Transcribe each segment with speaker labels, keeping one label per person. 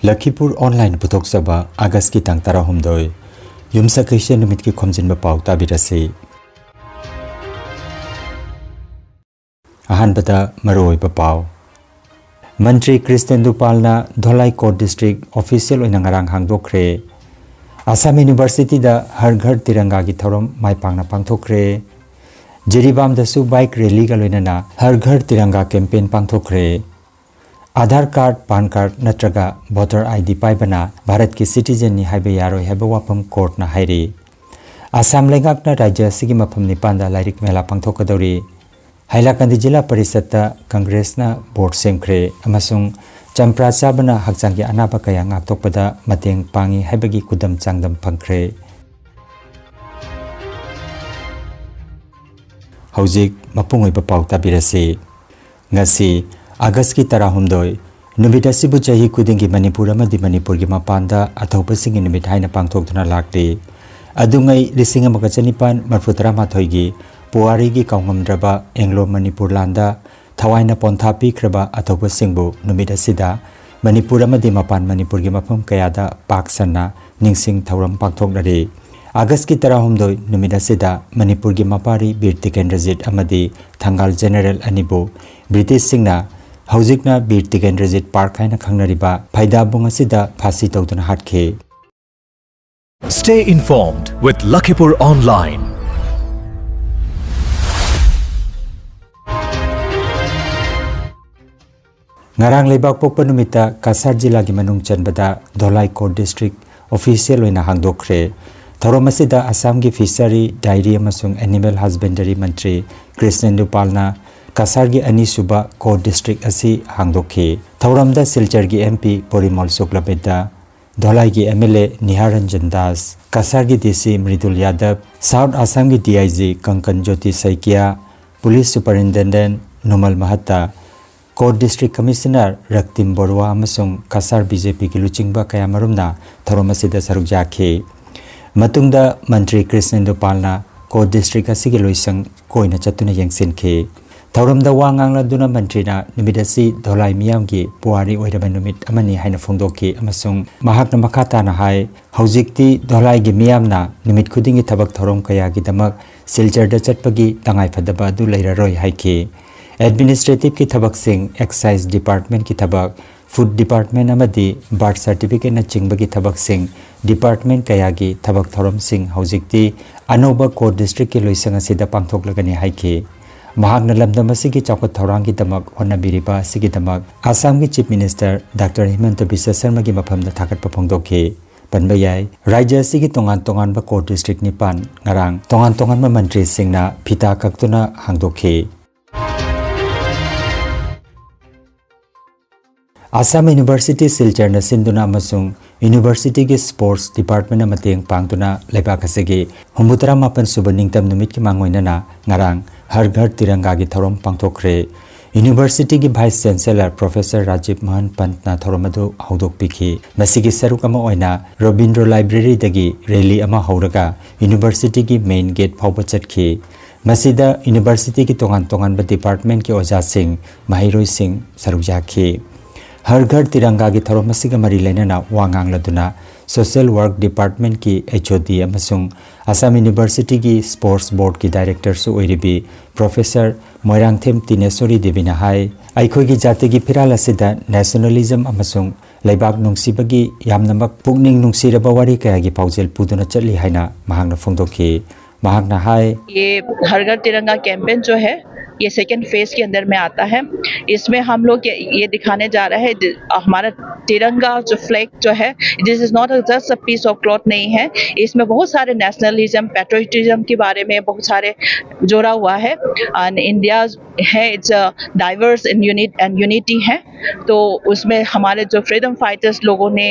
Speaker 1: Lakhipur online putok saba August ki tang tara humdoi yumsa kaise numit ki Khomjinba Pao tabirasi ahan bata maroi pao Mantri Christian Dupalna Dholai Court District official oina ngarang hangdokre Assam University da har ghar tiranga gi thorom mai pangna pangthokre Jiribam da su bike rally ga loina har ghar tiranga campaign pangthokre Aadhaar card, PAN card natraga voter ID paibana Bharat ki citizen ni haibe yaroi haiba wapam court na hairi Assam lengak na rajya sigi mafam nipan da lairik mela pangthokadori Hailakandi Jilla Parisata Congress na board semkre amasung champra sabana hakchang gi anaba kaya ngaktokpada mateng pangi haibagi kudam changdam phangkre Hojik mapungoi pa pau tabirasi ngasi August ki tara humdoi numit asibu chahi kudingi manipur amadi manipur gi mapanda athopasing numit haina pangthokduna lakti adungai lisinga makachanipan marfutara mathoi gi puari gi kaungamdraba englo manipur landa thawaina ponthapi khraba athopasingbu numit asida manipur amadi mapan manipur gi mafam kayada paksana ningsing thauram pangthoknari August ki tara humdoi numit asida manipur gi mapari bir tikendrajit amadi thangal general anibu British singna Hojikna Bir Tikendrajit Park haina khangnariba phaida bung asida phasi tawduna hatkhe
Speaker 2: Stay informed with Lakhipuronline
Speaker 1: Ngarang leibak pokpa numita Kasar Jilla gi manung chanbada Dholai Court District official oina hangdokre thorom asida Assam gi Fishery Dairy amasung Animal Husbandry Mantri Christian Dupalna Kasar gi ani suba Court District asi hangdokhi Thauramda Silchar gi MP Porimol Suklabeda Dholai gi MLA Niharanjan Das Kasar gi DC Mridul Yadav South Assam gi DIG Kankan Jyoti Saikia Police Superintendent Numal Mahata Court District Commissioner Raktim Borwa amasung Kasar BJP gi luchingba kayamarumna Thauramasi da sarukjakhi Matungda Mantri Christian Dupalna Court District asi gi loisang koina chatuna yengsinkhi Thauramda wangangla duna mantrina numidasi Dholai miyamgi puari oiraba numit amani haina phongdoki amasung mahakna makhata na hai hojikti Dholai gi miyamna numit khudingi thabak thorom kaya gi damak Silchar da chatpagi tangai phadaba du leiraroi haiki administrative ki thabak sing excise department ki thabak food department amadi birth certificate na chingbagi thabak sing department kaya gi thabak thorom sing hojikti anoba court district ki loisang asida pangthoklagani haiki Mahagna lamdam asigi chawkat thaurangi damak honabiriba asigi damak Assam gi Chief Minister Dr. Himanta Biswa Sarma gi mafamda thakat paphongdokhi panba yai rajya asigi tongan ba court district nipan ngarang tongan ma mantri singna phita kaktuna hangdokhi Assam University Silchar na sinduna amasung University gi Sports Department na mateng pangtuna leibak asigi humbutara mapan suba ningtam numit ki mangoina na ngarang har ghar tiranga gi thorom pangthokre University gi Vice Chancellor Professor Rajiv Mohan Pant na thoromadu haudok pikhi masigi saruk ama oina Robindra Library dagi rally ama hauraga University gi main gate phawba chatkhi masida University gi tongan ba department ki oja sing mahiroi sing sarukjakhi har ghar tiranga gi thorom masiga mari lenana wangang laduna Social Work Department ki HOD amasung Assam University ki Sports Board ki Director su oiribi Professor Moirangthem Tinesori Devina hai aikhoi gi jati gi phiral asida nationalism amasung leibak nungsibagi yamnamak pukning nungsiraba wari kaya gi paujel puduna chali haina mahangna phongdokhi mahangna hai
Speaker 3: ye har ghar tiranga campaign jo hai ये second phase के अंदर में आता है इसमें हम लोग ये दिखाने जा रहे हैं हमारा तिरंगा जो फ्लैग जो है this is not just a piece of cloth नहीं है इसमें बहुत सारे नेशनलिज्म पैट्रियटिज्म के बारे में बहुत सारे जोड़ा हुआ है एंड इंडिया है इट्स डाइवर्स इन यूनिटी है तो उसमें हमारे जो फ्रीडम फाइटर्स लोगों ने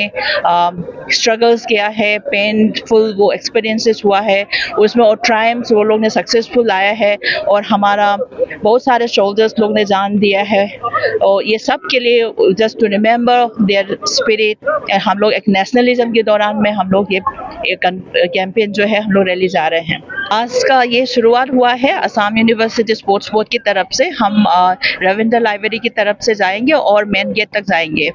Speaker 3: स्ट्रगल्स किया है पेनफुल वो एक्सपीरियंसेस हुआ है उसमें और ट्रायम्स वो लोग ने सक्सेसफुल आया है और हमारा बहुत सारे सोल्जर्स लोग ने जान दिया है और ये सब के लिए just to remember their spirit हम लोग एक नेशनलिज्म के दौरान में हम लोग ये कैंपेन जो है हम लोग रैली जा रहे हैं आज का ये शुरुआत हुआ है असम यूनिवर्सिटी स्पोर्ट्स बोर्ड की तरफ से हम रविंद्र लाइब्रेरी की तरफ से जाएंगे और मेन गेट तक जाएंगे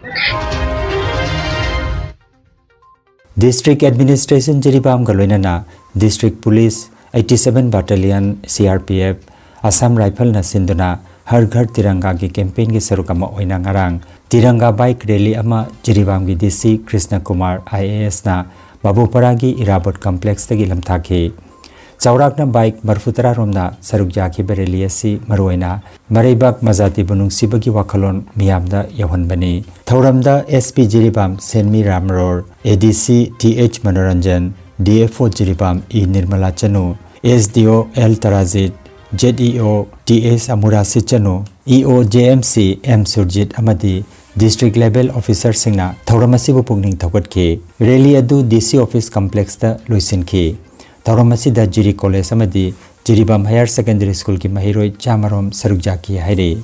Speaker 1: District Administration Jiribam Galoinana, District Police 87 Battalion CRPF, Assam Rifle na Sinduna, Har Ghar Tiranga ki campaign ki sarukama oina ngarang, Tiranga bike rally ama Jiribam ki DC Krishna Kumar IAS na Babuparagi Irabot Complex tagi lamthaki. Chaurakna bike marfutara romna saruk jaki bereli asi maruaina Maraibak Mazati bunung sibagi wakalon miyamda yahonbani. Thauramda SP Jiribam Senmi Ramror, ADC TH Manoranjan, DFO Jiribam E Nirmala Chanu, SDO L Tarazit, ZEO TS Amurasi Chanu, EO JMC M Surjit Amadi, District Level Officer Singna Thauramasibu Pugning Thawatki, Rally Adu DC Office Complex da Luisinki. Thauramasi Jiri College amadi Jiribam Higher Secondary School ki mahiroi chamarom sarukjaki haire.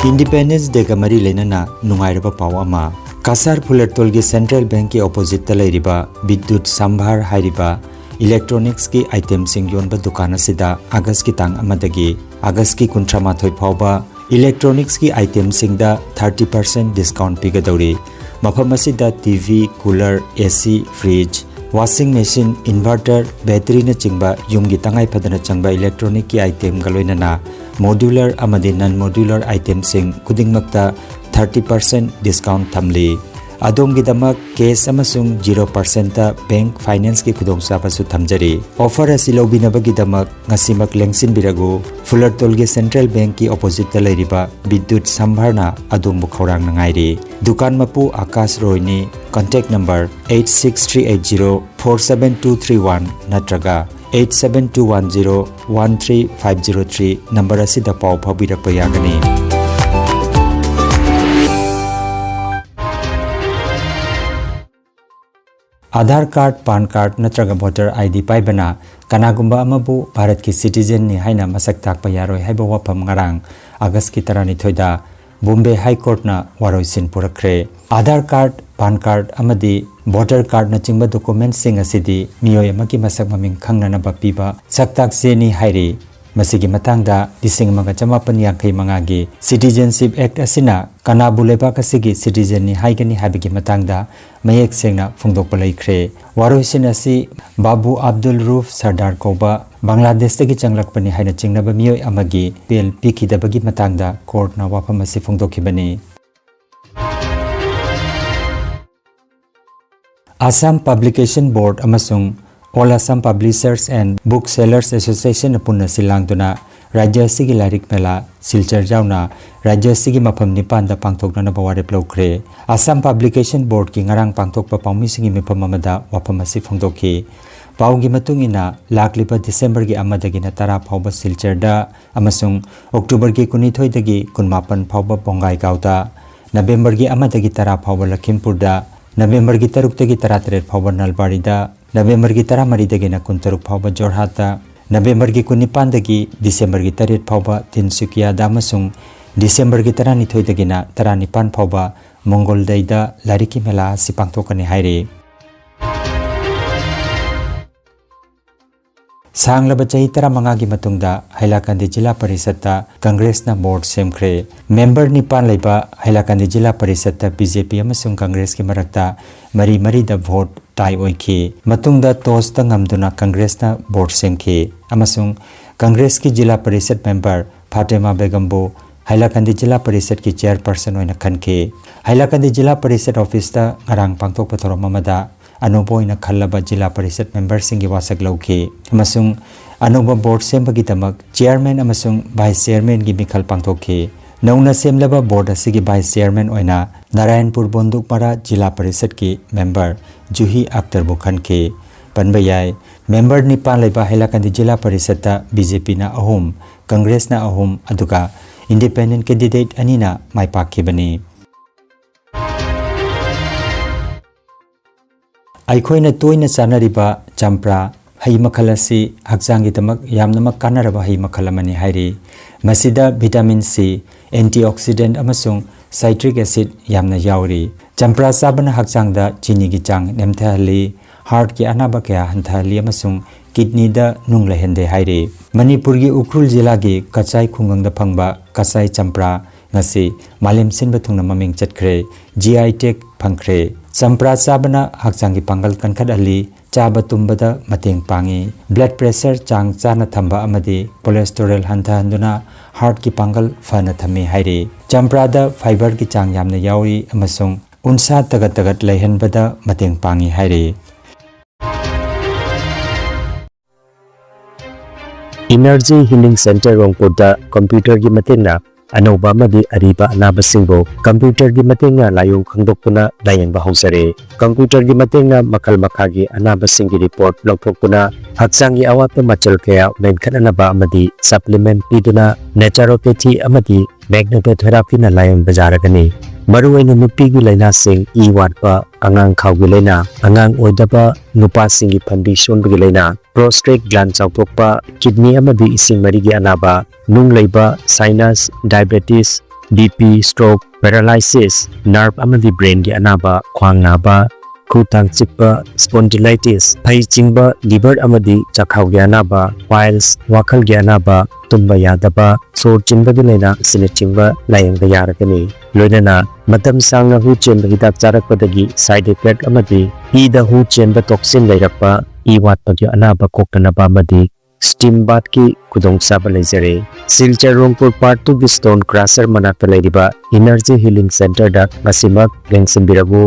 Speaker 1: Independence Day ka mari lenana nungairaba paw ama Kasar Phulertol ki Central Bank ki opposite ta leiriba Bidyut Sambhar hairiba Electronics ki item sing yonba dukan asida August ki tang amadagi August ki 38 phawba Electronics ki item singda 30% discount pigadori. Mafam asida TV, cooler, AC, fridge, washing machine, inverter, battery na chingba yung gitangai padana changba electronic ki item galoinana modular amadi non-modular item sing kudingmakta 30% discount thamli. Adom gidamak case amasung 0% ta bank finance ki khudongchaba su thamjari. Offer asi lobinaba gidamak ngasimak lengsin biragu Fullertol ge Central Bank ki opposite ta leiriba Bidyut Sambharna adom bukhaurang nangairi. Dukan mapu Akash Roy ni contact number 8638047231 natraga 8721013503 number asida paw phabirakpa yagani. Aadhaar card, PAN card natraga voter ID paibana kanagumba amabu Bharat ki citizen ni haina masak takpa yaroi haiba wapam ngarang August ki 32 da Bombay High Court na waroisin purakre. Aadhaar card, PAN card amadi voter card na chingba document sing asidi miyoi amaki masak maming khangna na bapiba saktak se ni hairi. Masigi matangda dising mga chamapan yangkay mga gi Citizenship Act asina kanabu lebak asigi citizen ni haigani habigi matangda mayek sengna fungdok palay kre. Waroisin asi Babu Abdul Ruf Sardar Koba Bangladesh tagi changlak pani haina chingnaba miyoi amagi bail pikidabagi matangda court na wapamasi fungdokibani. Assam Publication Board amasung All Assam Publishers and Booksellers Association apuna silangduna Rajya Sigi Larik Mela Silchar Jauna Rajya Sigi Mapam Nipan da pangtok na bawari plokre. Assam Publication Board ki ngarang pangtok pa pawmi singi mipam amada wapamasi fungdoki. Paugi matung ina laklipa December gi amadagi na tara phawba Silchar da amasung October gi 12 dagi 18 phawba Bongai Gauta November gi amadagi tara phawba Lakhipur da November gi 3 dagi 13 phawba Nalbari da November ki 13 dagi na 13 phawba Jorhata, November ki 19 dagi December ki 3 phawba Tinsukia da amasung December ki 12 dagi na 19 phawba Mongol Daida Lariki Mela si pangtokani hairi. Sanglaba chahi 15 gi matungda Hailakandi Jilla Parishad ta Congress na board semkhre. Member nipan laiba Hailakandi Jilla Parishad ta BJP amasung Congress ki marakta mari da vote tai oiki. Matungda tos ta ngamduna Congress na board semkhi amasung Congress ki Jilla Parishad member Fatima Begambo Hailakandi Jilla Parishad ki chairperson oina khanke. Hailakandi Jilla Parishad office ta ngarang pangtok pathorom amada Anobo ina khallaba Jilla Parishad member singi wasak lauki amasung anoba board sembagi tamak chairman amasung vice chairman gi mikhal pangtokhi. Nauna semlaba board asigi vice chairman oina Narayanpur Bondukmara Jilla Parishad ki member Juhi Akhtar Bukhan ke panbayai member nipan laiba Hailakandi Jilla Parishad ta BJP na ahum Congress na ahum aduga independent candidate anina maipakibani. Aikhoina toina chanariba champra hai makhalasi hakjangi tamak yamnamak kanaraba hai makhalamani hairi. Masida vitamin C, antioxidant amasung citric acid yamna yauri. Champra sabana hakjangda chini gi chang nemthali heart ki anaba kya hanthali amasung kidney da nunglahende hairi. Manipur gi Ukrul Jilla gi Kachai Khungang da phangba Kachai Champra ngasi malim sinba thungna maming chatkre GI tag phangkre champra chabana hakchangi pangal kankhat ali chaba tumbada mateng pangi blood pressure chang chana thamba amadi cholesterol hantha handuna heart ki pangal fana thami haire champra da fiber ki chang yamna yauri amasung unsa tagat tagat leihanbada mateng pangi haire
Speaker 4: Energy Healing Center Rongpurda computer gi matengna anoba madi ariba anaba singbo computer gi matengna layong khangdokpuna layang ba hausare computer gi matengna makal makhagi anaba singi report lokthokpuna hakchangi awatna machal kaya menkhanaba amadi supplement piduna naturopathy amadi magnetotherapy na layang bajaragani maruwaina nupigi laina sing I watpa angang khawgi laina angang oidaba nupa singi phambi sonbigi laina prostate gland chawthokpa kidney amadi ising marigi anaba nung leiba sinus diabetes BP stroke paralysis nerve amadi brain gi anaba khwang naba khutang chikpa spondylitis phai chingba liver amadi chakhau gi anaba piles wakhal gi anaba tumba yadaba sor chinba gi laina sine chingba layang da yarakani loinana matam sangna hu chen hidak charak padagi side effect amadi I da hu chen ba toxin lairakpa I wat pagi anaba koktanaba amadi steam bath ki kudong saba lejare Silchar Rongpur Part 2 Stone Crusher manakta leriba Energy Healing Center da ngasimak lengsimbirabu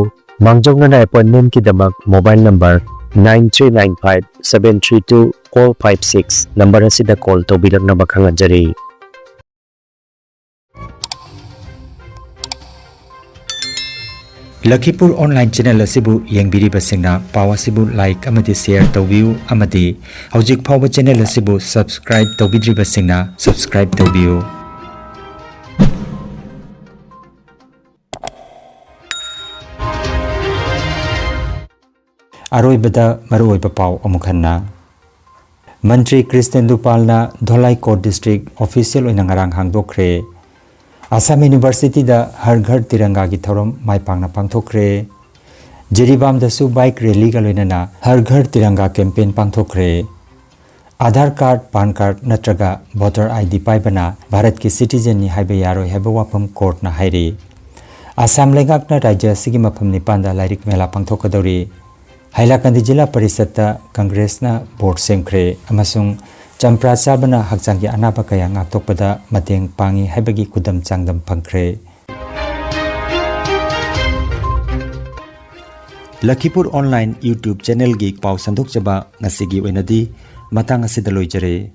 Speaker 4: mangjongna appointment ki damak mobile number 9395-732-456 number asida call tobiragna bakhanganjari
Speaker 1: Lakhipur online channel asibu yengbiriba singna pawa sibu like amadi share tawbiu amadi hojik phawa channel asibu subscribe tawbidriba singna subscribe tawbiu aroibada maruoiba pau amukhanna Mantri Christian Dupalna Dholai Court District official oina ngarang hangdokre Assam University da Har Ghar Tiranga gi thorom mai pangna pangthokre Jiribam da su bike rally ga loinana Har Ghar Tiranga campaign pangthokre Aadhaar card pan card natraga voter ID paibana Bharat ki citizen ni haiba yaroi haiba wapam court na hairi Assam lengakna rajya sigi mafam ni panda lairik mela pangthokadori Hailakandi Jilla Parisata Congress na board semkre amasung Champra Sabana Hakchangi Anaba Kaya Ngaktokpada Mateng Pangi Haibagi Kudam Changdam Pangkre Lakhipur online YouTube channel gi pau sandok jaba ngasigi oinadi matang asidaloi jare